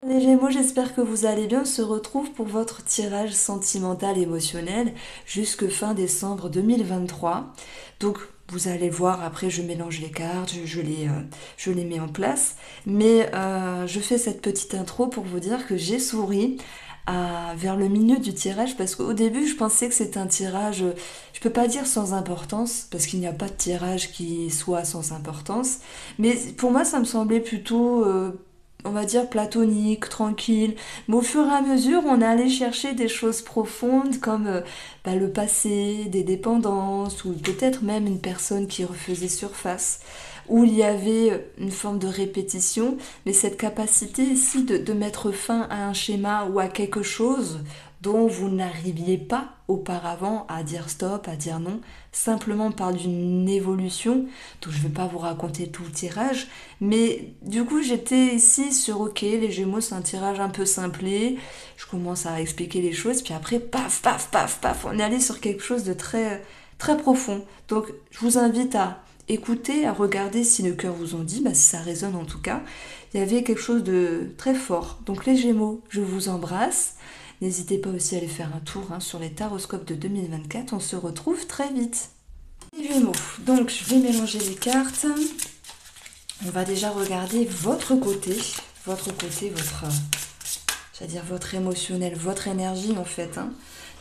Les Gémeaux, j'espère que vous allez bien. On se retrouve pour votre tirage sentimental émotionnel jusque fin décembre 2023. Donc, vous allez voir, après je mélange les cartes, je les mets en place. Mais je fais cette petite intro pour vous dire que j'ai souri vers le milieu du tirage parce qu'au début je pensais que c'était un tirage, je peux pas dire sans importance parce qu'il n'y a pas de tirage qui soit sans importance. Mais pour moi ça me semblait plutôt on va dire platonique, tranquille. Mais au fur et à mesure, on est allé chercher des choses profondes comme le passé, des dépendances, ou peut-être même une personne qui refaisait surface, où il y avait une forme de répétition, mais cette capacité ici de mettre fin à un schéma ou à quelque chose dont vous n'arriviez pas auparavant à dire stop, à dire non, simplement par d'une évolution. Donc je ne vais pas vous raconter tout le tirage, mais du coup j'étais ici sur ok, les Gémeaux c'est un tirage un peu simplé, je commence à expliquer les choses, puis après paf, paf, paf, paf, on est allé sur quelque chose de très, très profond. Donc je vous invite à écouter, à regarder si le cœur vous en dit, si ça résonne en tout cas. Il y avait quelque chose de très fort. Donc les Gémeaux, je vous embrasse. N'hésitez pas aussi à aller faire un tour sur les taroscopes de 2024. On se retrouve très vite. Les Gémeaux, donc je vais mélanger les cartes. On va déjà regarder votre c'est-à-dire votre émotionnel, votre énergie en fait.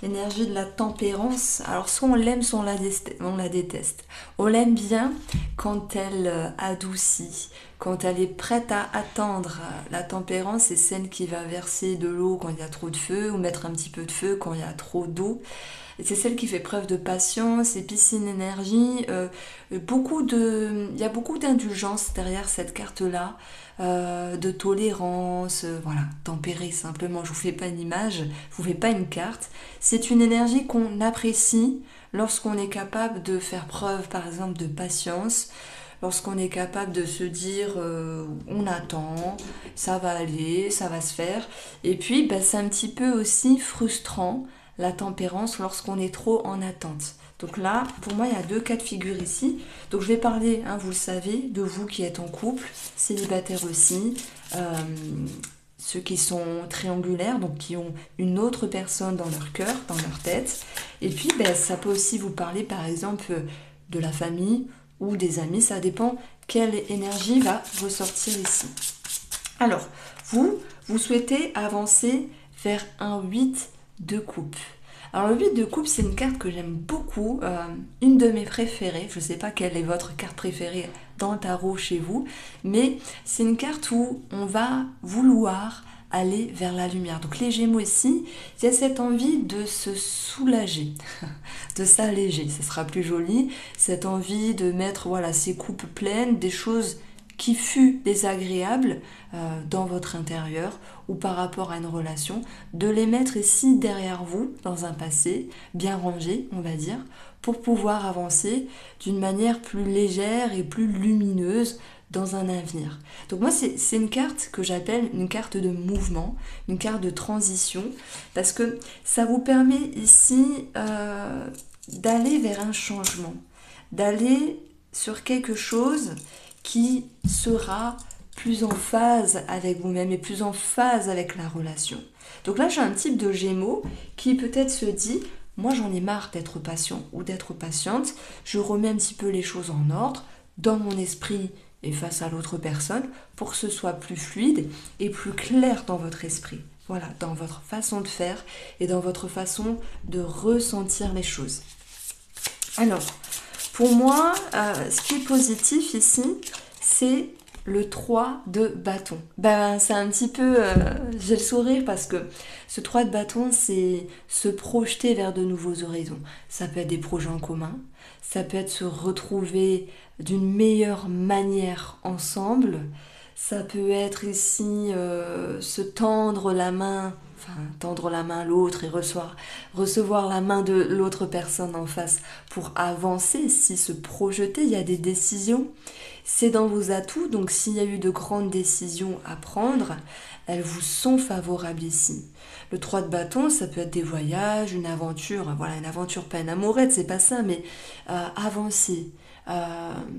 L'énergie de la tempérance. Alors soit on l'aime, soit on la déteste. On l'aime bien quand elle adoucit, quand elle est prête à attendre. La tempérance, c'est celle qui va verser de l'eau quand il y a trop de feu, ou mettre un petit peu de feu quand il y a trop d'eau. Et c'est celle qui fait preuve de patience, et puis c'est une énergie, il y a beaucoup d'indulgence derrière cette carte-là, de tolérance, voilà, tempérée simplement. Je vous fais pas une image, je vous fais pas une carte. C'est une énergie qu'on apprécie lorsqu'on est capable de faire preuve, par exemple, de patience, lorsqu'on est capable de se dire on attend, ça va aller, ça va se faire. Et puis c'est un petit peu aussi frustrant la tempérance lorsqu'on est trop en attente. Donc là, pour moi, il y a deux cas de figure ici. Donc je vais parler, vous le savez, de vous qui êtes en couple, célibataire aussi, ceux qui sont triangulaires, donc qui ont une autre personne dans leur cœur, dans leur tête. Et puis, ça peut aussi vous parler, par exemple, de la famille ou des amis, ça dépend quelle énergie va ressortir ici. Alors, vous souhaitez avancer vers un 8 de coupe. Alors le 8 de coupe, c'est une carte que j'aime beaucoup, une de mes préférées. Je ne sais pas quelle est votre carte préférée dans le tarot chez vous, mais c'est une carte où on va vouloir aller vers la lumière. Donc les Gémeaux ici, il y a cette envie de se soulager, de s'alléger, ce sera plus joli, cette envie de mettre ses coupes pleines, des choses qui fut désagréable dans votre intérieur ou par rapport à une relation, de les mettre ici derrière vous, dans un passé bien rangé, on va dire, pour pouvoir avancer d'une manière plus légère et plus lumineuse dans un avenir. Donc moi, c'est une carte que j'appelle une carte de mouvement, une carte de transition, parce que ça vous permet ici d'aller vers un changement, d'aller sur quelque chose qui sera plus en phase avec vous-même et plus en phase avec la relation. Donc là, j'ai un type de Gémeaux qui peut-être se dit, moi j'en ai marre d'être patient ou d'être patiente, je remets un petit peu les choses en ordre dans mon esprit et face à l'autre personne pour que ce soit plus fluide et plus clair dans votre esprit. Voilà, dans votre façon de faire et dans votre façon de ressentir les choses. Alors, pour moi, ce qui est positif ici, c'est le 3 de bâton. C'est un petit peu... j'ai le sourire parce que ce 3 de bâton, c'est se projeter vers de nouveaux horizons. Ça peut être des projets en commun, ça peut être se retrouver d'une meilleure manière ensemble, ça peut être ici se tendre la main, tendre la main à l'autre et recevoir la main de l'autre personne en face pour avancer, si se projeter, il y a des décisions. C'est dans vos atouts, donc s'il y a eu de grandes décisions à prendre, elles vous sont favorables ici. Le 3 de bâton, ça peut être des voyages, une aventure, une aventure pas une amourette, c'est pas ça, mais avancer,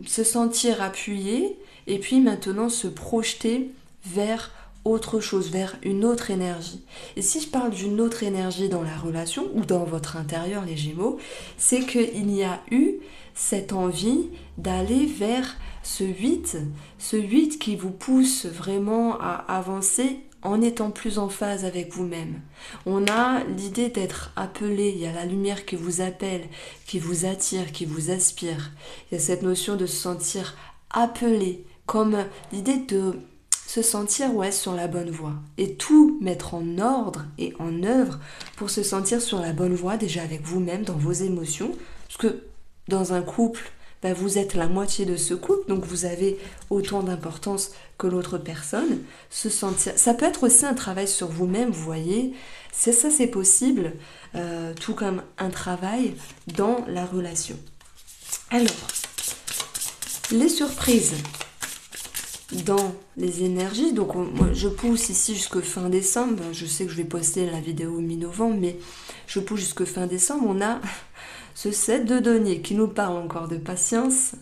se sentir appuyé, et puis maintenant se projeter vers autre chose, vers une autre énergie. Et si je parle d'une autre énergie dans la relation ou dans votre intérieur, les Gémeaux, c'est qu'il y a eu cette envie d'aller vers ce 8 qui vous pousse vraiment à avancer en étant plus en phase avec vous-même. On a l'idée d'être appelé, il y a la lumière qui vous appelle, qui vous attire, qui vous aspire. Il y a cette notion de se sentir appelé, comme l'idée de se sentir sur la bonne voie et tout mettre en ordre et en œuvre pour se sentir sur la bonne voie déjà avec vous-même dans vos émotions, parce que dans un couple, vous êtes la moitié de ce couple, donc vous avez autant d'importance que l'autre personne. Se sentir, ça peut être aussi un travail sur vous-même, vous voyez, c'est possible, tout comme un travail dans la relation. Alors, les surprises dans les énergies, donc moi, je pousse ici jusqu'à fin décembre, je sais que je vais poster la vidéo mi-novembre, mais je pousse jusqu'à fin décembre, on a ce set de deniers qui nous parle encore de patience.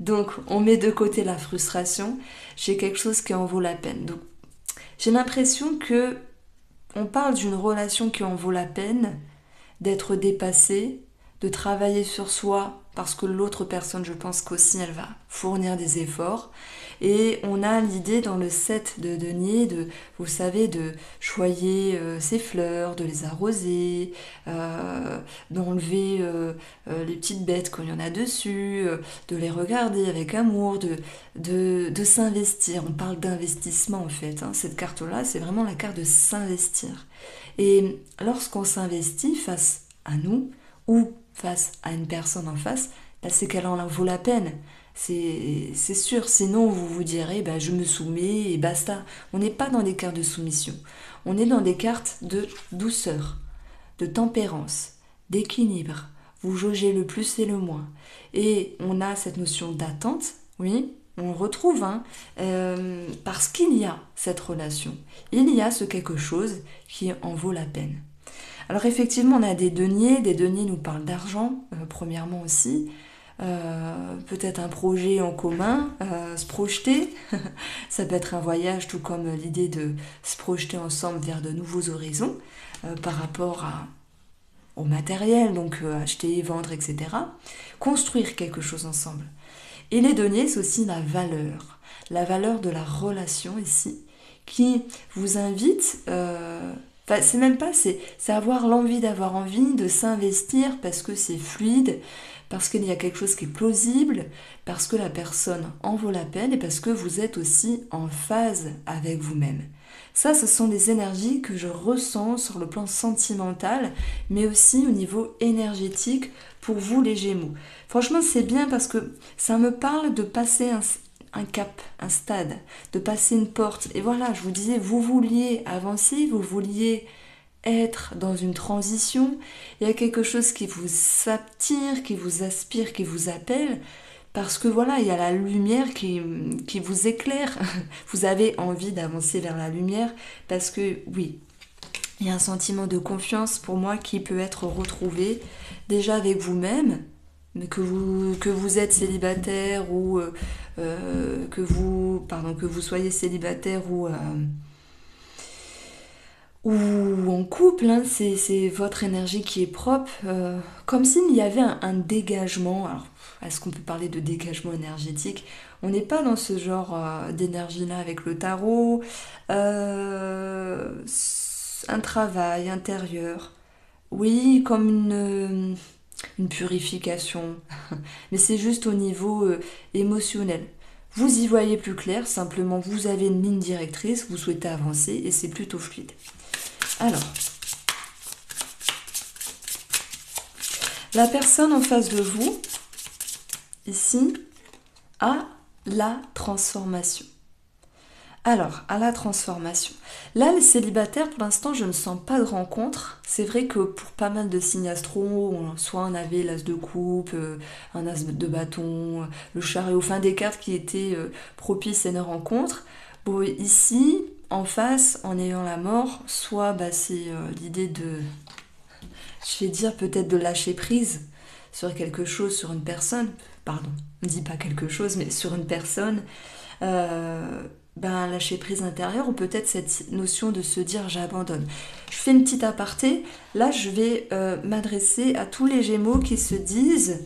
Donc on met de côté la frustration, j'ai quelque chose qui en vaut la peine. Donc j'ai l'impression que on parle d'une relation qui en vaut la peine, d'être dépassée, de travailler sur soi, parce que l'autre personne, je pense qu'aussi elle va fournir des efforts. Et on a l'idée dans le set de denier de, vous savez, de choyer ses fleurs, de les arroser, d'enlever les petites bêtes quand il y en a dessus, de les regarder avec amour, de s'investir. On parle d'investissement en fait. Cette carte-là, c'est vraiment la carte de s'investir. Et lorsqu'on s'investit face à nous, ou face à une personne en face, c'est qu'elle en vaut la peine. C'est sûr, sinon vous vous direz je me soumets et basta. On n'est pas dans des cartes de soumission, on est dans des cartes de douceur, de tempérance, d'équilibre. Vous jaugez le plus et le moins. Et on a cette notion d'attente, oui, on le retrouve, parce qu'il y a cette relation, il y a ce quelque chose qui en vaut la peine. Alors effectivement, on a des deniers nous parlent d'argent, premièrement aussi, peut-être un projet en commun, se projeter, ça peut être un voyage, tout comme l'idée de se projeter ensemble vers de nouveaux horizons, par rapport au matériel, donc acheter, vendre, etc. Construire quelque chose ensemble. Et les deniers, c'est aussi la valeur de la relation ici, qui vous invite... c'est même pas, c'est avoir l'envie d'avoir envie de s'investir parce que c'est fluide, parce qu'il y a quelque chose qui est plausible, parce que la personne en vaut la peine et parce que vous êtes aussi en phase avec vous-même. Ça, ce sont des énergies que je ressens sur le plan sentimental, mais aussi au niveau énergétique pour vous les Gémeaux. Franchement, c'est bien parce que ça me parle de passer un cap, un stade, de passer une porte. Et voilà, je vous disais, vous vouliez avancer, vous vouliez être dans une transition. Il y a quelque chose qui vous attire, qui vous aspire, qui vous appelle. Parce que voilà, il y a la lumière qui vous éclaire. Vous avez envie d'avancer vers la lumière parce que oui, il y a un sentiment de confiance pour moi qui peut être retrouvé déjà avec vous-même, mais que vous êtes célibataire ou que vous soyez célibataire ou en couple, c'est votre énergie qui est propre, comme s'il y avait un dégagement. Alors, est-ce qu'on peut parler de dégagement énergétique ? On n'est pas dans ce genre d'énergie-là avec le tarot. Un travail intérieur. Oui, comme une purification. Mais c'est juste au niveau émotionnel. Vous y voyez plus clair, simplement vous avez une ligne directrice, vous souhaitez avancer et c'est plutôt fluide. Alors, la personne en face de vous, ici, a la transformation. Alors, à la transformation. Là, les célibataires, pour l'instant, je ne sens pas de rencontre. C'est vrai que pour pas mal de signes astro, soit on avait l'as de coupe, un as de bâton, le chariot, enfin des cartes qui étaient propices à une rencontre. Bon, ici, en face, en ayant la mort, soit c'est l'idée de, je vais dire peut-être de lâcher prise sur quelque chose, sur une personne. Pardon, ne dis pas quelque chose, mais sur une personne. ben, lâcher prise intérieure, ou peut-être cette notion de se dire j'abandonne. Je fais une petite aparté, là je vais m'adresser à tous les Gémeaux qui se disent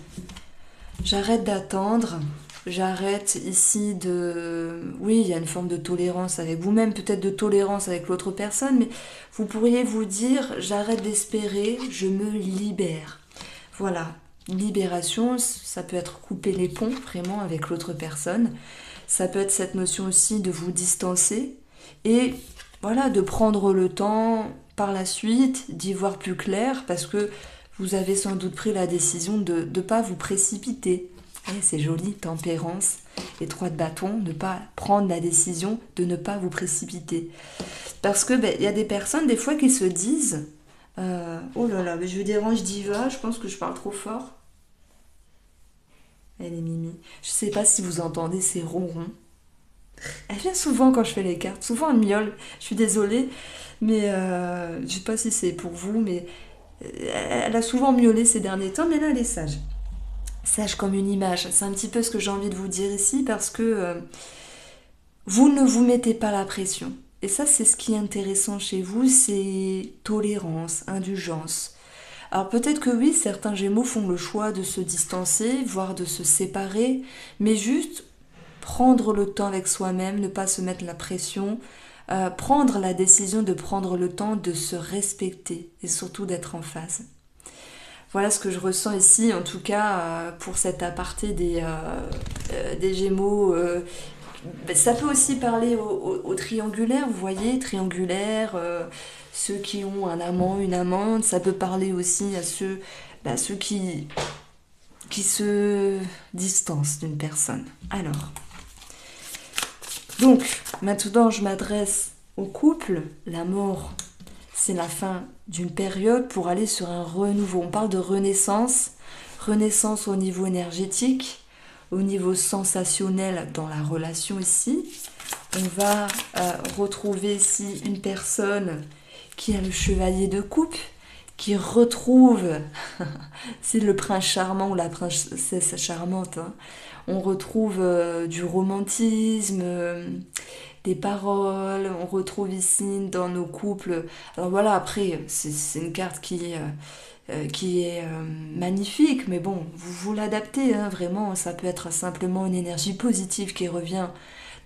j'arrête d'attendre, j'arrête ici de... Oui, il y a une forme de tolérance avec vous-même, peut-être de tolérance avec l'autre personne, mais vous pourriez vous dire j'arrête d'espérer, je me libère. Voilà, libération, ça peut être couper les ponts vraiment avec l'autre personne. Ça peut être cette notion aussi de vous distancer et voilà, de prendre le temps par la suite d'y voir plus clair parce que vous avez sans doute pris la décision de ne pas vous précipiter. Et c'est joli, tempérance et 3 de bâton, ne pas prendre la décision de ne pas vous précipiter. Parce que y a des personnes des fois qui se disent oh là là, mais je dérange Diva, je pense que je parle trop fort. Elle est Mimi. Je sais pas si vous entendez ces ronrons. Elle vient souvent quand je fais les cartes. Souvent elle miaule. Je suis désolée, mais je sais pas si c'est pour vous, mais elle a souvent miaulé ces derniers temps, mais là elle est sage. Sage comme une image. C'est un petit peu ce que j'ai envie de vous dire ici parce que vous ne vous mettez pas la pression. Et ça, c'est ce qui est intéressant chez vous, c'est tolérance, indulgence. Alors peut-être que oui, certains Gémeaux font le choix de se distancer, voire de se séparer, mais juste prendre le temps avec soi-même, ne pas se mettre la pression, prendre la décision de prendre le temps de se respecter et surtout d'être en phase. Voilà ce que je ressens ici, en tout cas pour cet aparté des Gémeaux. Ça peut aussi parler aux triangulaires, vous voyez, triangulaires, ceux qui ont un amant, une amante. Ça peut parler aussi à ceux qui se distancent d'une personne. Alors, donc, maintenant je m'adresse au couple. La mort, c'est la fin d'une période pour aller sur un renouveau. On parle de renaissance, renaissance au niveau énergétique, au niveau sensationnel dans la relation ici. On va retrouver ici une personne qui a le chevalier de coupe, qui retrouve, c'est le prince charmant ou la princesse charmante, hein. On retrouve du romantisme, des paroles, on retrouve ici dans nos couples. Alors voilà, après, c'est une carte qui est magnifique, mais bon, vous l'adaptez, hein, vraiment, ça peut être simplement une énergie positive qui revient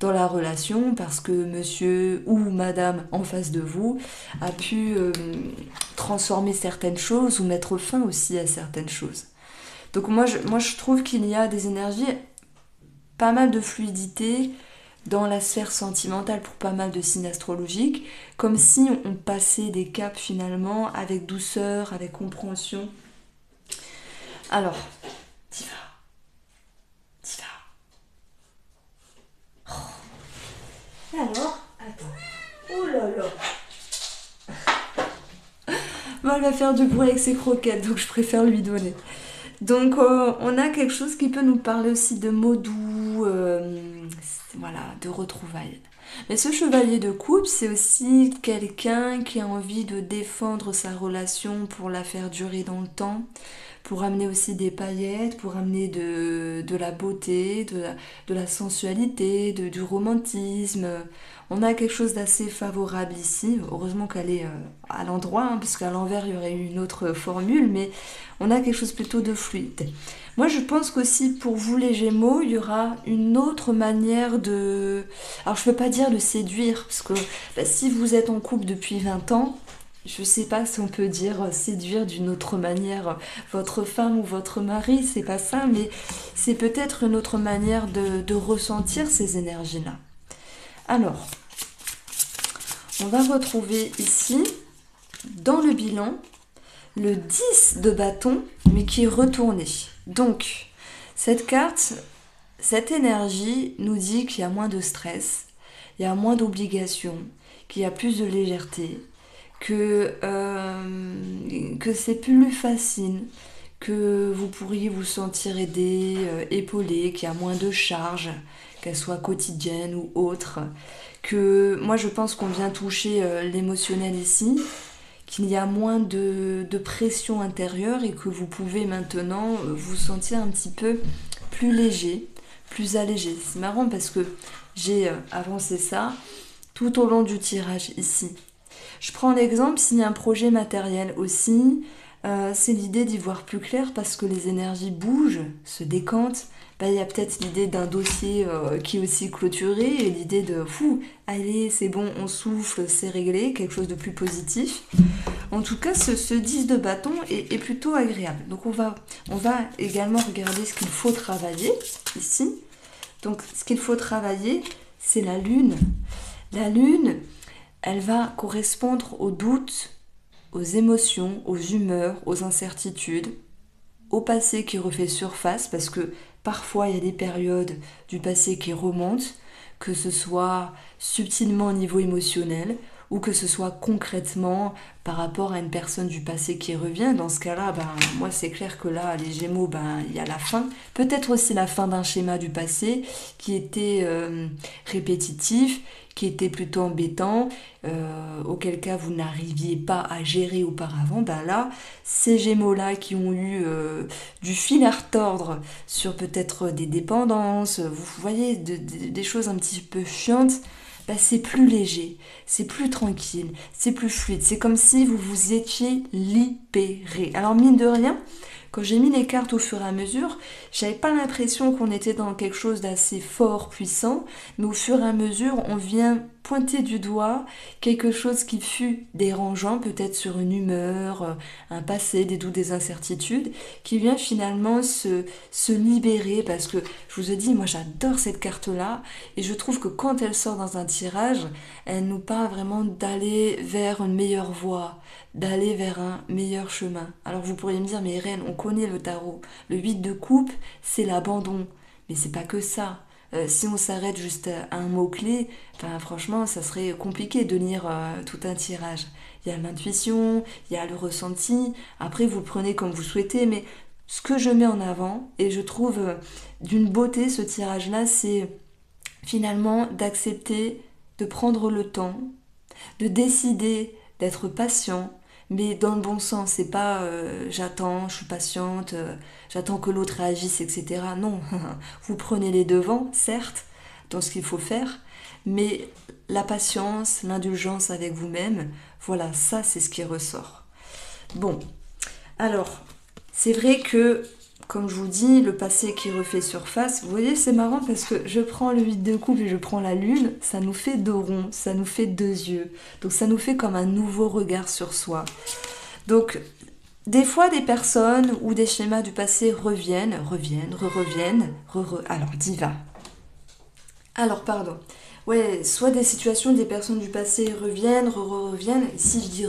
dans la relation parce que monsieur ou madame en face de vous a pu transformer certaines choses ou mettre fin aussi à certaines choses. Donc moi je trouve qu'il y a des énergies, pas mal de fluidité dans la sphère sentimentale pour pas mal de signes astrologiques, comme si on passait des caps finalement avec douceur, avec compréhension. Alors, Diva. Oh. Alors, attends. Oh là là. Bon, elle va faire du bruit avec ses croquettes, donc je préfère lui donner. Donc on a quelque chose qui peut nous parler aussi de mots doux, voilà, de retrouvailles. Mais ce chevalier de coupe, c'est aussi quelqu'un qui a envie de défendre sa relation pour la faire durer dans le temps, pour amener aussi des paillettes, pour amener de la beauté, de la sensualité, du romantisme. On a quelque chose d'assez favorable ici. Heureusement qu'elle est à l'endroit, hein, parce qu'à l'envers, il y aurait eu une autre formule, mais on a quelque chose plutôt de fluide. Moi, je pense qu'aussi pour vous les Gémeaux, il y aura une autre manière de... Alors, je ne peux pas dire de séduire, parce que si vous êtes en couple depuis 20 ans, je ne sais pas si on peut dire séduire d'une autre manière votre femme ou votre mari, c'est pas ça, mais c'est peut-être une autre manière de ressentir ces énergies-là. Alors, on va retrouver ici, dans le bilan, le 10 de bâton, mais qui est retourné. Donc, cette carte, cette énergie nous dit qu'il y a moins de stress, il y a moins d'obligations, qu'il y a plus de légèreté, que c'est plus facile, que vous pourriez vous sentir aidé, épaulé, qu'il y a moins de charges, qu'elles soient quotidiennes ou autres, que moi je pense qu'on vient toucher l'émotionnel ici, qu'il y a moins de pression intérieure et que vous pouvez maintenant vous sentir un petit peu plus léger, plus allégé. C'est marrant parce que j'ai avancé ça tout au long du tirage ici. Je prends l'exemple, s'il y a un projet matériel aussi, c'est l'idée d'y voir plus clair parce que les énergies bougent, se décantent. Ben, il y a peut-être l'idée d'un dossier qui est aussi clôturé et l'idée de fou, allez, c'est bon, on souffle, c'est réglé, quelque chose de plus positif. En tout cas, ce 10 de bâton est plutôt agréable. Donc on va également regarder ce qu'il faut travailler ici. Donc ce qu'il faut travailler, c'est la lune. La lune, elle va correspondre aux doutes, aux émotions, aux humeurs, aux incertitudes, au passé qui refait surface, parce que parfois il y a des périodes du passé qui remontent, que ce soit subtilement au niveau émotionnel, ou que ce soit concrètement par rapport à une personne du passé qui revient. Dans ce cas-là, moi c'est clair que là, les Gémeaux, il y a la fin. Peut-être aussi la fin d'un schéma du passé qui était répétitif, qui était plutôt embêtant, auquel cas vous n'arriviez pas à gérer auparavant. Là, ces Gémeaux-là qui ont eu du fil à retordre sur peut-être des dépendances, vous voyez, des choses un petit peu chiantes, c'est plus léger, c'est plus tranquille, c'est plus fluide. C'est comme si vous vous étiez libéré. Alors mine de rien, quand j'ai mis les cartes au fur et à mesure, j'avais pas l'impression qu'on était dans quelque chose d'assez fort, puissant, mais au fur et à mesure, on vient pointer du doigt quelque chose qui fut dérangeant, peut-être sur une humeur, un passé, des doutes, des incertitudes, qui vient finalement se libérer, parce que je vous ai dit, moi j'adore cette carte-là, et je trouve que quand elle sort dans un tirage, elle nous parle vraiment d'aller vers une meilleure voie, d'aller vers un meilleur chemin. Alors vous pourriez me dire, mais Irène, on connaît le tarot. Le 8 de coupe, c'est l'abandon. Mais c'est pas que ça. Si on s'arrête juste à un mot-clé, franchement, ça serait compliqué de lire tout un tirage. Il y a l'intuition, il y a le ressenti. Après, vous le prenez comme vous souhaitez, mais ce que je mets en avant, et je trouve d'une beauté ce tirage-là, c'est finalement d'accepter de prendre le temps, de décider d'être patient, mais dans le bon sens. C'est pas j'attends, je suis patiente, j'attends que l'autre réagisse, etc. Non, vous prenez les devants, certes, dans ce qu'il faut faire, mais la patience, l'indulgence avec vous-même, voilà, ça c'est ce qui ressort. Bon, alors, c'est vrai que, comme je vous dis, le passé qui refait surface, vous voyez, c'est marrant parce que je prends le 8 de coupe et je prends la lune, ça nous fait deux ronds, ça nous fait deux yeux. Donc ça nous fait comme un nouveau regard sur soi. Donc, des fois, des personnes ou des schémas du passé reviennent, alors, diva. Alors, pardon. Ouais, soit des situations, des personnes du passé reviennent, reviennent. Si je dis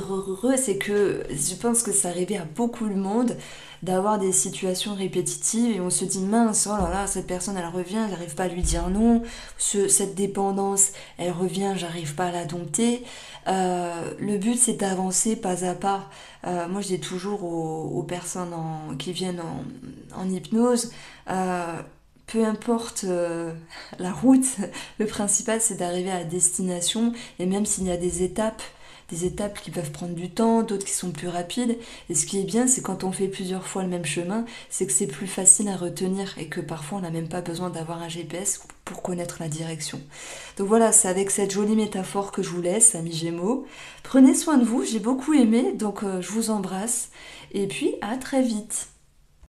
c'est que je pense que ça arrivait à beaucoup de monde d'avoir des situations répétitives et on se dit mince, oh là là, cette personne elle revient, j'arrive pas à lui dire non. Cette dépendance, elle revient, j'arrive pas à la dompter. Le but c'est d'avancer pas à pas. Moi je dis toujours aux personnes qui viennent en hypnose, peu importe la route, le principal c'est d'arriver à destination, et même s'il y a des étapes qui peuvent prendre du temps, d'autres qui sont plus rapides, et ce qui est bien c'est quand on fait plusieurs fois le même chemin, c'est que c'est plus facile à retenir et que parfois on n'a même pas besoin d'avoir un GPS pour connaître la direction. Donc voilà, c'est avec cette jolie métaphore que je vous laisse, amis Gémeaux. Prenez soin de vous, j'ai beaucoup aimé, donc je vous embrasse, et puis à très vite.